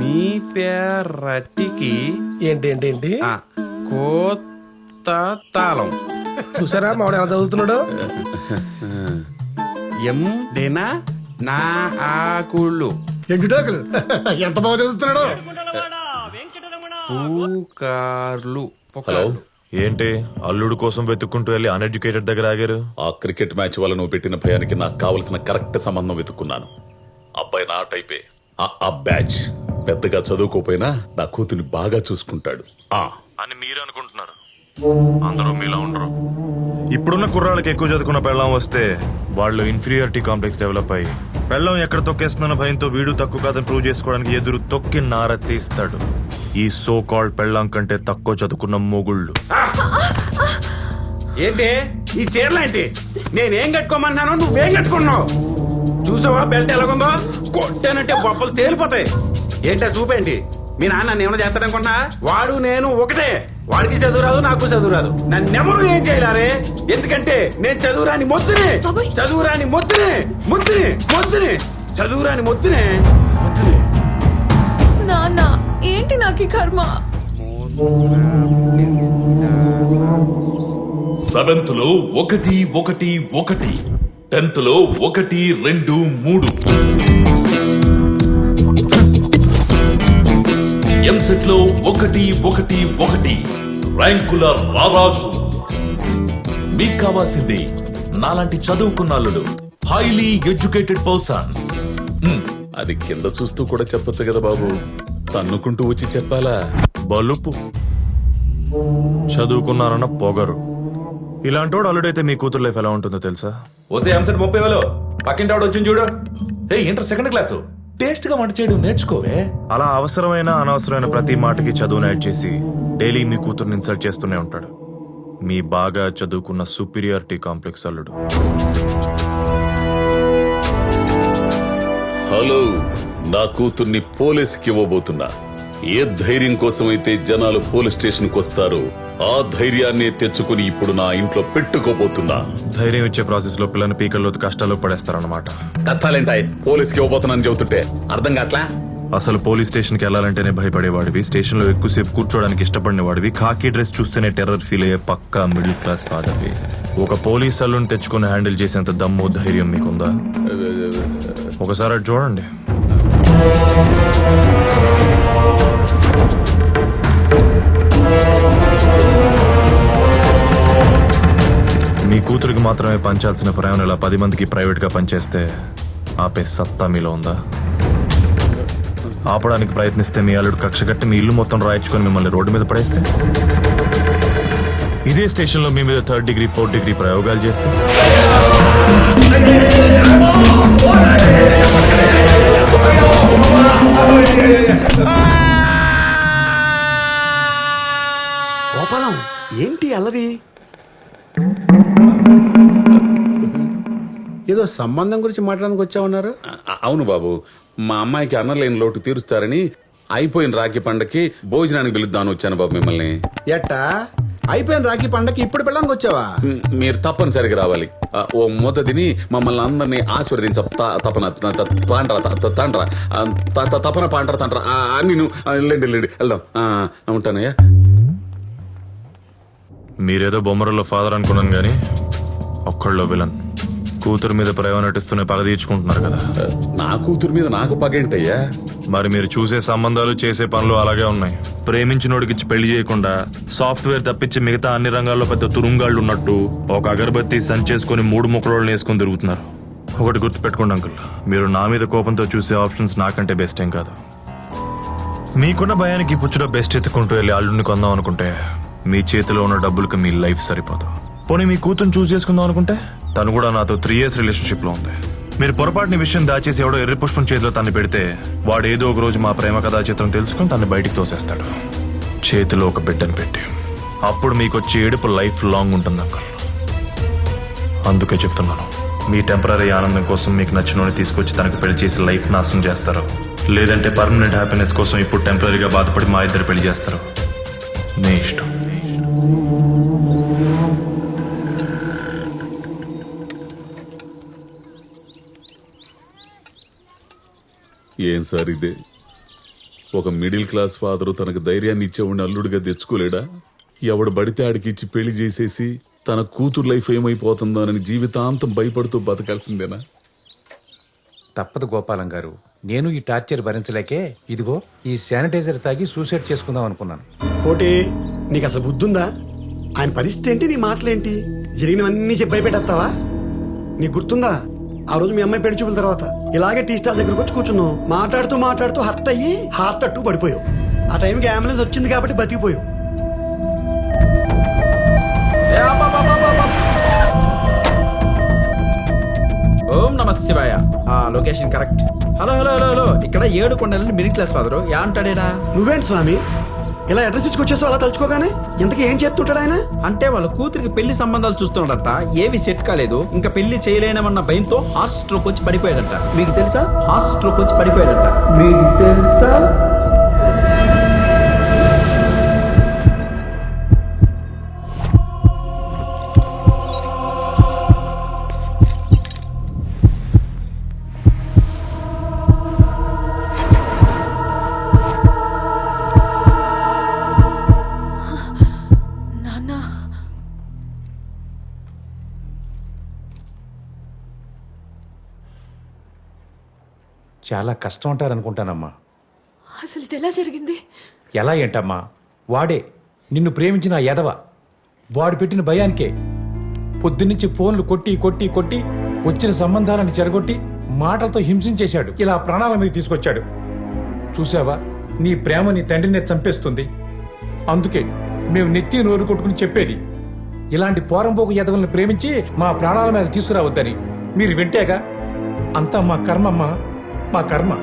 మీ పేరటికి ఏంటి కొత్త తాళం. చూసారా మావాడు ఎలా చదువుతున్నాడు? ఎం డేనా నా ఆకుళ్ళు ఎండుటాకులు ఎంత బాగా చదువుతున్నాడు. పూకార్లు హలో, ఏంటి అల్లుడు కోసం వెతుక్కుంటూ వెళ్ళి అన్ఎడ్యుకేటెడ్ దగ్గర ఆగారు? ఆ క్రికెట్ మ్యాచ్ వల్ల నువ్వు పెట్టిన భయానికి నాకు కావలసిన కరెక్ట్ సంబంధం వెతుక్కున్నాను. అబ్బాయి నా టైపే. ఆ బ్యాచ్ పెద్దగా చదువుకోపోయినా నా కూతుని బాగా చూసుకుంటాడు అని మీరు అనుకుంటున్నారు. అందరూ మీలా ఉండరు. ఇప్పుడున్న కుర్రాళ్ళకి ఎక్కువ చదువుకున్న పెళ్ళం వస్తే వాళ్ళు ఇన్ఫీరియారిటీ కాంప్లెక్స్ డెవలప్ అయ్యి పెళ్ళం ఎక్కడ తొక్కేస్తున్న భయంతో వీడు తక్కువ కాదని ప్రూవ్ చేసుకోవడానికి ఎదురు తొక్కి నార తీస్తాడు. ఈ సో కాల్డ్ పెళ్ళం కంటే తక్కువ చదువుకున్న మొగుళ్ళు. ఏంటి ఈ చీరలేంటి? నేనేం కట్టుకోమన్నానో నువ్వేం కట్టుకున్నావు? చూసావా బెల్ట్ ఎలాగుందో? కొట్టానంటే బొబ్బలు తేలిపోతాయి. ఏంటో చూపేంటి? మీ నాన్న ఏమైనా చేస్తాడనుకున్నా? వాడు నేను ఒకటే. వాడికి చదువు రాదు, నాకు చదువు రాదు. నన్నెవరు ఏం చేయలేరే. ఎందుకంటే నేను చదువురాని మొద్దునే, చదువురాని మొద్దునే, మొద్దునే మొద్దునే, చదువురాని మొద్దునే మొద్దునే. నాన్న ఏంటి నాకు కర్మ? 7th లో 1 1 1, 10th లో 1 2 3, ఎంసెట్ లో 1 1 1, ర్యాంకుల రారాజు. మీకు కావాల్సింది నాలాంటి చదువుకున్నాళ్ళు, హైలీ ఎడ్యుకేటెడ్ పర్సన్. అది కింద చూస్తూ కూడా చెప్పొచ్చు కదా బాబు, తన్నుకుంటూ వచ్చి చెప్పాలా? బలుపు చదువుకున్నారన్న పొగరు. ఇలాంటోడు అల్లుడైతే మీ కూతురు లైఫ్ ఎలా ఉంటుందో తెలుసా? ఓసే ఎంసెట్ 30,000 పక్కింటి ఆవిడ వచ్చింది చూడు. ఇంటర్ 2nd క్లాసు టేస్ట్ గా వంట చేయడం నేర్చుకోవే. అలా అవసరమైన అనవసరమైన ప్రతి మాటకి చదువును యాడ్ చేసి డైలీ మీ కూతుర్ని ఇన్సల్ట్ చేస్తూనే ఉంటాడు. మీ బాగా చదువుకున్న సుపీరియారిటీ కాంప్లెక్స్ అల్లుడు. హలో, నా కూతుర్ని పోలీసుకి ఇవ్వబోతున్నా. ఏ ధైర్యం కోసమైతే జనాలు పోలీస్ స్టేషన్ కు వస్తారో ఆ ధైర్యాన్ని తెచ్చుకుని ఇప్పుడు నా ఇంట్లో పెట్టుకోబోతున్నా. ధైర్యం ఇచ్చే ప్రాసెస్ లో పిల్లని పీకల్లో కష్టాలు పడేస్తారన్నమాట. కష్టాలేంటాయి? పోలీసుకి ఇవ్వబోతున్నాను చెబుతుంటే అర్థం కావట్లా? అసలు పోలీస్ స్టేషన్ కి వెళ్లాలంటేనే భయపడేవాడివి, స్టేషన్ లో ఎక్కువసేపు కూర్చోడానికి ఇష్టపడిన వాడివి, ఖాకీ డ్రెస్ చూస్తేనే టెర్రర్ ఫీల్ అయ్యే పక్కా మిడిల్ క్లాస్ ఫాదర్వి. ఒక పోలీస్ అల్లుని తెచ్చుకుని హ్యాండిల్ చేసేంత దమ్ము ధైర్యం మీకుందా? ఒకసారి అటు చూడండి. మీ కూతురికి మాత్రమే పంచాల్సిన ప్రేమను ఇలా 10 మందికి ప్రైవేట్ గా పనిచేస్తే ఆపే సత్తా మీలో ఉందా? ఆపడానికి ప్రయత్నిస్తే మీ అల్లుడు కక్ష కట్టి మీ ఇల్లు మొత్తం రాయించుకొని మిమ్మల్ని రోడ్డు మీద పడేస్తే, ఇదే స్టేషన్ లో మీ మీద 3rd డిగ్రీ 4th డిగ్రీ ప్రయోగాలు చేస్తే, గోపాలం ఏంటి అల్లరి? ఏదో సంబంధం గురించి మాట్లాడడానికి వచ్చామన్నారు. అవును బాబు, మా అమ్మాయికి అన్నలేని లోటు తీరుస్తారని అయిపోయిన రాఖీ పండగకి భోజనానికి పిలుద్దామని వచ్చాను బాబు మిమ్మల్ని. ఎట్టా అయిపోయిన రాఖీ పండగకి ఇప్పుడు పెళ్ళడానికి వచ్చావా? మీరు తప్పనిసరిగా రావాలి. ఓ మూత తిని మమ్మల్ని అందరినీ ఆశీర్వదించ తపన తపన పాండ్ర తండ్ర అన్ని లేండి వెళ్దాం. ఉంటానయ్యా. మీరేదో బొమ్మరలో ఫాదర్ అనుకున్నాను గానీ ఒక్కళ్ళో విలన్. కూతురు మీద ప్రేమ నటిస్తూనే పగ తీర్చుకుంటున్నారు కదా. నా కూతురు మీద నాకు పగేంటయ్యా? మరి మీరు చూసే సంబంధాలు చేసే పనులు అలాగే ఉన్నాయి. ప్రేమించినోడికిచ్చి పెళ్లి చేయకుండా సాఫ్ట్వేర్ తప్పించి మిగతా అన్ని రంగాల్లో పెద్ద తురుంగాళ్ళు ఉన్నట్టు ఒక అగరబత్తి సంచేసుకుని 3 ముక్కలోళ్ళని వేసుకుని తిరుగుతున్నారు. ఒకటి గుర్తుపెట్టుకోండి అంకుల్, మీరు నా మీద కోపంతో చూసే ఆప్షన్స్ నాకంటే బెస్ట్ ఏం కాదు. మీకున్న భయానికి పుచ్చులో బెస్ట్ ఎత్తుకుంటూ వెళ్ళి అల్లుడిని కొందాం అనుకుంటే మీ చేతిలో ఉన్న డబ్బులకి మీ లైఫ్ సరిపోదు. పోనీ మీ కూతురు చూస్ చేసుకుందాం అనుకుంటే తను కూడా నాతో 3 years రిలేషన్షిప్ లో ఉంది. మీరు పొరపాటుని విషయం దాచేసి ఎవడో ఎర్రి పుష్పం చేతిలో తన్ని పెడితే వాడు ఏదో ఒక రోజు మా ప్రేమ కథా చిత్రం తెలుసుకుని తన్ని బయటికి తోసేస్తాడు, చేతిలో ఒక బిడ్డను పెట్టి. అప్పుడు మీకు వచ్చే ఏడుపు లైఫ్ లాంగ్ ఉంటుంది అంకుల్. అందుకే చెప్తున్నాను, మీ టెంపరీ ఆనందం కోసం మీకు నచ్చినోని తీసుకొచ్చి తనకు పెళ్లి చేసి లైఫ్ నాశనం చేస్తారు, లేదంటే పర్మనెంట్ హ్యాపీనెస్ కోసం ఇప్పుడు టెంపరీగా బాధపడి మా ఇద్దరు పెళ్లి చేస్తారు. మీ ఇష్టం. ఏం సార్ ఇదే? ఒక మిడిల్ క్లాస్ ఫాదరు తనకు ధైర్యాన్ని ఇచ్చేవాడిని అల్లుడిగా తెచ్చుకోలేడా? ఎవడు బడితే ఆడికి ఇచ్చి పెళ్లి చేసేసి తన కూతురు లైఫ్ ఏమైపోతుందోనని జీవితాంతం భయపడుతూ బతకాల్సిందేనా? తప్పదు గోపాలం గారు, నేను ఈ టార్చర్ భరించలేకే ఇదిగో ఈ శానిటైజర్ తాగి సూసైడ్ చేసుకుందాం అనుకున్నాను. కోటి, నీకు అసలు బుద్ధుందా? ఆయన పరిస్థితి ఏంటి, నీ మాటలేంటి, జరిగినవన్నీ చెప్పి భయపెట్టేస్తావా? నీకు గుర్తుందా ఆ రోజు మీ అమ్మాయి పెళ్లి చూపుల తర్వాత ఇలాగే టీ స్టాల్ దగ్గరకు వచ్చి కూర్చున్నావు. మాట్లాడుతూ హర్ట్ అయ్యి హార్ట్ అట్టు పడిపోయావు. ఆ టైంకి అంబులెన్స్ వచ్చింది కాబట్టి బతికిపోయావు. ఓం నమ శివాయ. Location correct. Hello hello hello hello, ఇక్కడ 7 కొండలని మిడిల్ క్లాస్ ఫాదరు యా అంటాడేనా? నువ్వేంటి స్వామి ఇలా అడ్రస్ ఇచ్చుకొచ్చేసావు అలా తలుచుకోగానే? ఇంతకీ ఏం చేస్తుంటాడు ఆయన? అంటే వాళ్ళ కూతురికి పెళ్లి సంబంధాలు చూస్తున్నాడట, ఏవి సెట్ కాలేదు, ఇంకా పెళ్లి చేయలేనమన్న భయంతో హార్ట్ స్ట్రోక్ వచ్చి పడిపోయాడట. మీకు తెలుసా? హార్ట్ స్ట్రోక్ వచ్చి పడిపోయాడట. మీకు తెలుసా? నాన్న, చాలా కష్టం అంటారనుకుంటానమ్మా. అసలు ఇది ఎలా జరిగింది? ఎలా ఏంటమ్మా, వాడే నిన్ను ప్రేమించిన ఆ ఎదవ, వాడు పెట్టిన భయానికే పొద్దున్నుంచి ఫోన్లు కొట్టి కొట్టి కొట్టి వచ్చిన సంబంధాలను చెడగొట్టి మాటలతో హింసించేశాడు. ఇలా ప్రాణాల మీద తీసుకొచ్చాడు. చూసావా, నీ ప్రేమ నీ తండ్రినే చంపేస్తుంది. అందుకే మేము నెత్తి నోరు కొట్టుకుని చెప్పేది, ఇలాంటి పోరంపోకు ఎదవల్ని ప్రేమించి మా ప్రాణాల మీద తీసుకురావద్దని. మీరు వింటేగా, అంతా మా కర్మమ్మా, మా కర్మ.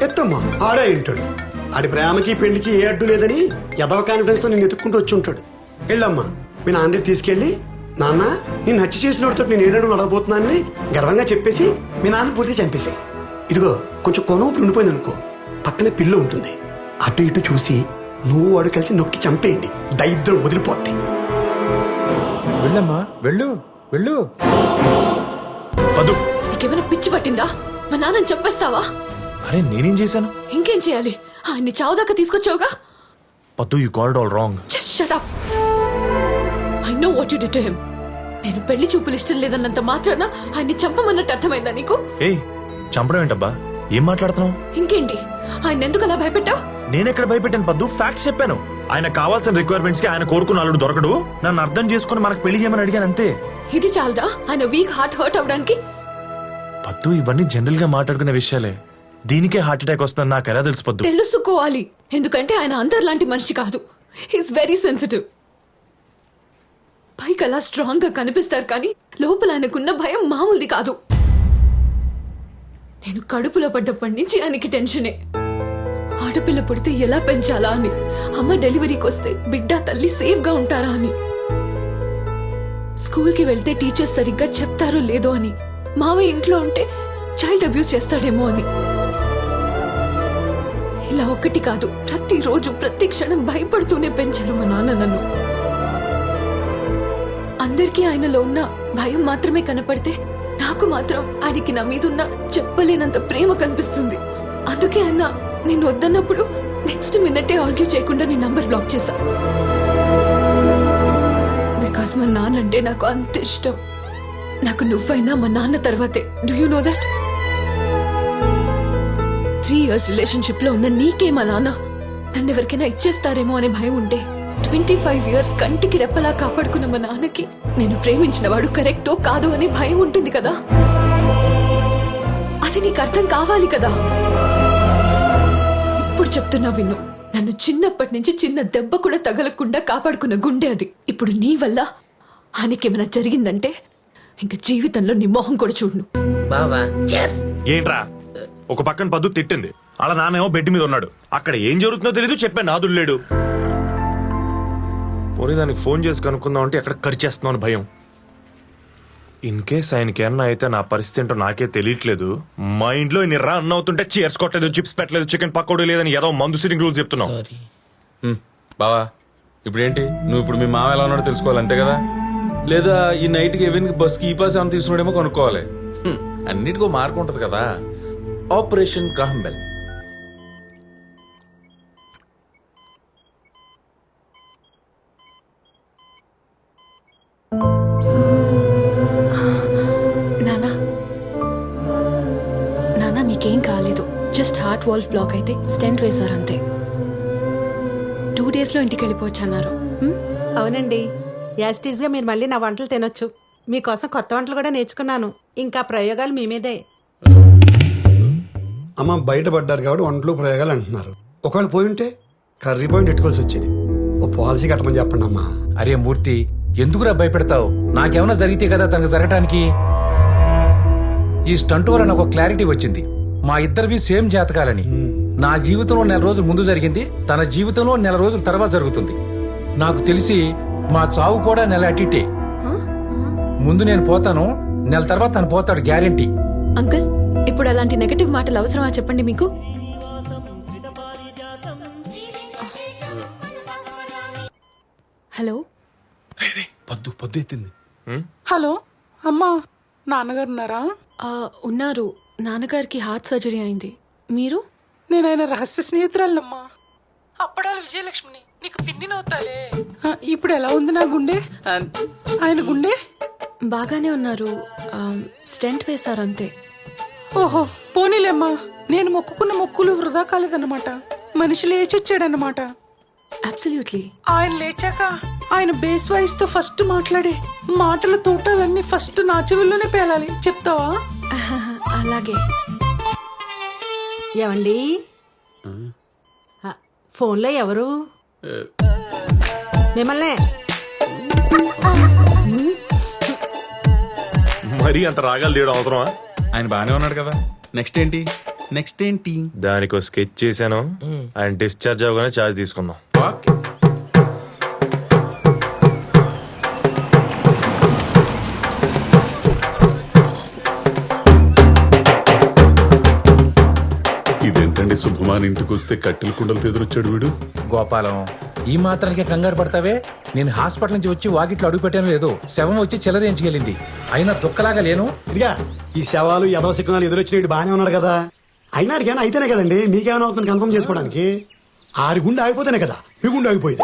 ఎత్తమ్మా ఆడే ఉంటాడు. ఆడి ప్రేమకి పెళ్లికి ఏ అడ్డు లేదని ఎదవ కాన్ఫిడెన్స్ తో నేను ఎత్తుక్కుంటూ వచ్చి ఉంటాడు. వెళ్ళమ్మా, మీ నాన్న తీసుకెళ్ళి, నాన్న నేను హత్య చేసిన వాడితో నేను ఏడాడు నడవబోతున్నానని గర్వంగా చెప్పేసి మీ నాన్న పూర్తిగా చంపేశాయి. ఇదిగో కొంచెం కొనూపు ఉండిపోయింది అనుకో, పక్కనే పిల్లు ఉంటుంది, అటు ఇటు చూసి నువ్వు వాడు కలిసి నొక్కి చంపేయండి, దరిద్రం వదిలిపోద్ది. వెళ్ళమ్మా, వెళ్ళు వెళ్ళు. పద్దు, నీకేమైనా పిచ్చి పట్టిందా? మా నాన్నని చంపేస్తావా? అరే నేనేం చేశాను? ఇంకేం చేయాలి? ఆయన్ని చావు దాకా తీసుకొచ్చావుగా. పద్దు, you got all wrong. Just shut up. I know what you did to him. నేను పెళ్లి చూపులు ఇష్టం లేదన్నంత మాత్రాన ఆయన్ని చంపమన్నట్టు అర్థమైందా నీకు? ఏయ్, చంపడం ఏంటబ్బా? ఏం మాట్లాడుతున్నావు? ఇంకేంటి, ఆయన ఎందుకు అలా భయపెట్టావు? నేనెక్కడ భయపెట్టాను పద్దు? ఫ్యాక్ట్స్ చెప్పాను. ఆయన కావాల్సిన రిక్వైర్మెంట్స్ కి ఆయన కోరుకున్న అల్లుడు దొరకడు, నన్ను అర్థం చేసుకుని మనకు పెళ్లి చేయమని అడిగాను అంతే. ఇది చాలదా ఆయన వీక్ హార్ట్ హర్ట్ అవడానికి? పద్దు, ఇవన్నీ జనరల్ గా మాట్లాడుకునే విషయాలే. దీనికే హార్ట్ అటాక్ వస్తుందని నాకు ఎలా తెలుసు పద్దు? తెలుసుకోవాలి, ఎందుకంటే ఆయన అందరిలాంటి మనిషి కాదు. He's very sensitive. పైకి అలా స్ట్రాంగ్ గా కనిపిస్తారు కానీ లోపల ఆయనకున్న భయం మామూలుది కాదు. నేను కడుపులో పడ్డప్పటి నుంచి ఆయనకి టెన్షనే. ఆడపిల్ల పుడితే ఎలా పెంచాలా అని, అమ్మ డెలివరీకి వస్తే బిడ్డ తల్లి సేఫ్ గా ఉంటారా అని, స్కూల్ కి వెళ్తే టీచర్స్ సరిగ్గా చెప్తారో లేదో అని, మావయ్య ఇంట్లో ఉంటే చైల్డ్ అబ్యూస్ చేస్తాడేమో అని. ఇలా ఒకటి కాదు, ప్రతిరోజు ప్రతి క్షణం భయపడుతూనే పెంచారు మా నాన్న నన్ను. అందరికీ ఆయనలో ఉన్న భయం మాత్రమే కనపడితే నాకు మాత్రం ఆయనకి నా మీదున్న చెప్పలేనంత ప్రేమ కనిపిస్తుంది. అందుకే ఆయన నేను వద్దన్నప్పుడు నెక్స్ట్ మినిటే ఆర్గ్యూ చేయకుండా నీ నంబర్ బ్లాక్ చేశా. బికాస్ మా నాన్న అంటే నాకు అంత ఇష్టం. నాకు నువ్వైనా మా నాన్న తర్వాతే. Do you know that? 3 years relationship లో ఉన్న నీకే మా నాన్న నన్ను ఎవరికైనా ఇచ్చేస్తారేమో అనే భయం ఉంటే, 25 years కంటికి రెప్పలా కాపాడుకున్న మా నాన్నకి నేను ప్రేమించిన వాడు కరెక్టో కాదు అనే భయం ఉంటుంది కదా. అది నీకు అర్థం కావాలి కదా. ఇప్పుడు చెప్తున్నా విన్ను. నన్ను చిన్నప్పటి నుంచి చిన్న దెబ్బ కూడా తగలకుండా కాపాడుకున్న గుండె అది. ఇప్పుడు నీ వల్ల ఆయనకేమైనా జరిగిందంటే ఇంక జీవితంలో నీ మొహం కూడా చూడను. ఏంట్రా, ఒక పక్కన పద్దు తిట్టింది, అలా నానేమో బెడ్ మీద ఉన్నాడు. అక్కడ ఏం జరుగుతుందో తెలీదు, చెప్పాను నాదుడు లేడు. పోనీ దానికి ఫోన్ చేసి కనుక్కుందాం అంటే ఎక్కడ ఖర్చేస్తున్నావు భయం. ఇన్ కేస్ ఆయనకి అన్న అయితే నా పరిస్థితి ఏంటో నాకే తెలియట్లేదు. మా ఇంట్లో ఇన్ని రా అన్న అవుతుంటే చీర్స్ కొట్టలేదు, చిప్స్ పెట్టలేదు, చికెన్ పకోడీ లేదని ఏదో మందు సిట్టింగ్ రూల్స్ చెప్తున్నావు. బావా, ఇప్పుడు ఏంటి? నువ్వు ఇప్పుడు మీ మామ ఎలా ఉన్నాడో తెలుసుకోవాలి అంతే కదా? లేదా ఈ నైట్ కి ఈవెన్ బస్ కి ఈ పాస్ ఏమైనా తీసుకున్నాడేమో కొనుక్కోవాలి. అన్నిటికో మార్కు ఉంటది కదా. Operation Graham bell. నానా నానా మీకేం కాలేదు, జస్ట్ హార్ట్ వాల్వ్ బ్లాక్ అయితే స్టెంట్ వేశారు అంతే. 2 days లో ఇంటికి వెళ్ళిపోవచ్చు అన్నారు. అవునండి, యాస్టీజ్గా మీరు మళ్ళీ నా వంటలు తినొచ్చు. మీకోసం కొత్త వంటలు కూడా నేర్చుకున్నాను. ఇంకా ప్రయోగాలు మీ మీదే. అమ్మ బయటపడ్డారు కాబట్టి వంటలు ప్రయోగాలు అంటున్నారు. ఒకవేళ పోయి ఉంటే కర్రీ పాయింట్ పెట్టుకోవాల్సి వచ్చేది. ఓ పాలసీ కట్టమని చెప్పండి అమ్మా. అరే మూర్తి, ఎందుకురా భయపెడతావు? నాకేమైనా జరిగితే కదా తనకు జరగటానికి. ఈ స్టంట్ వల్ల నాకు క్లారిటీ వచ్చింది. మా ఇద్దరివి సేమ్ జాతకాలని. నా జీవితంలో 4 రోజులు ముందు జరిగింది, తన జీవితంలో 4 రోజుల తర్వాత జరుగుతుంది. నాకు తెలిసి మా చావు కూడా 1 నెల అటిటే. ముందు నేను పోతాను, 1 నెల తర్వాత తను పోతాడు, గ్యారెంటీ. అంకుల్, ఇప్పుడు అలాంటి నెగటివ్ మాటలు అవసరమా చెప్పండి మీకు? హలో పొద్దు ఎత్తింది. హలో అమ్మా, నాన్నగారు ఉన్నారా? ఉన్నారు. నాన్నగారికి హార్ట్ సర్జరీ అయింది. మీరు? నేను ఆయన రహస్య స్నేహితురాలమ్మా, అప్పడాల విజయలక్ష్మిని. నీకు పిన్నినవుతాలే. ఇప్పుడు ఎలా ఉంది నా గుండె? ఆయన గుండె బాగానే ఉన్నారు. స్టెంట్ వేశారు అంతే. ఓహో, పోనీలేమ్మా. నేను మొక్కుకున్న మొక్కులు వృధా కాలేదన్నమాట. మనిషి లేచి వచ్చాడన్నమాట. అబ్సల్యూట్లీ. ఆయన లేచాక ఆయన బేస్ వాయిస్ తో ఫస్ట్ మాట్లాడే మాటల తోటాలన్నీ ఫస్ట్ నా చెవుల్లోనే పేలాలి. చెప్తావా? అలాగే. ఏమండి, ఫోన్లో ఎవరు? మిమ్మల్నే. మరీ అంత రాగాలు తీయడం అవసరమా? ఆయన బానే ఉన్నాడు కదా. నెక్స్ట్ ఏంటి? దానికి స్కెచ్ చేశాను. ఆయన డిశ్చార్జ్ అవగానే ఛార్జ్ తీసుకుందాం. ఇదేంటండి శుభమాన్ ఇంటికి వస్తే కట్టెల కుండలతో ఎదురొచ్చాడు వీడు. గోపాలం, ఈ మాత్రానికే కంగారు పడతావే? నేను హాస్పిటల్ నుంచి వచ్చి వాకిట్లో అడుగు పెట్టాను లేదు, శవం వచ్చి చెలరేంచుకెళ్ళింది. అయినా దుక్కలాగా లేను. ఇదిగా ఈ శవాలు యదవ శకునాలు ఎదురొచ్చినట్టు బాగానే ఉన్నాడు కదా. అయినా అడిగానే అయితేనే కదండి మీకేమైనా అవుతుంది కన్ఫర్మ్ చేసుకోవడానికి. ఆరి గుండె ఆగిపోతేనే కదా మీ గుండె ఆగిపోయింది.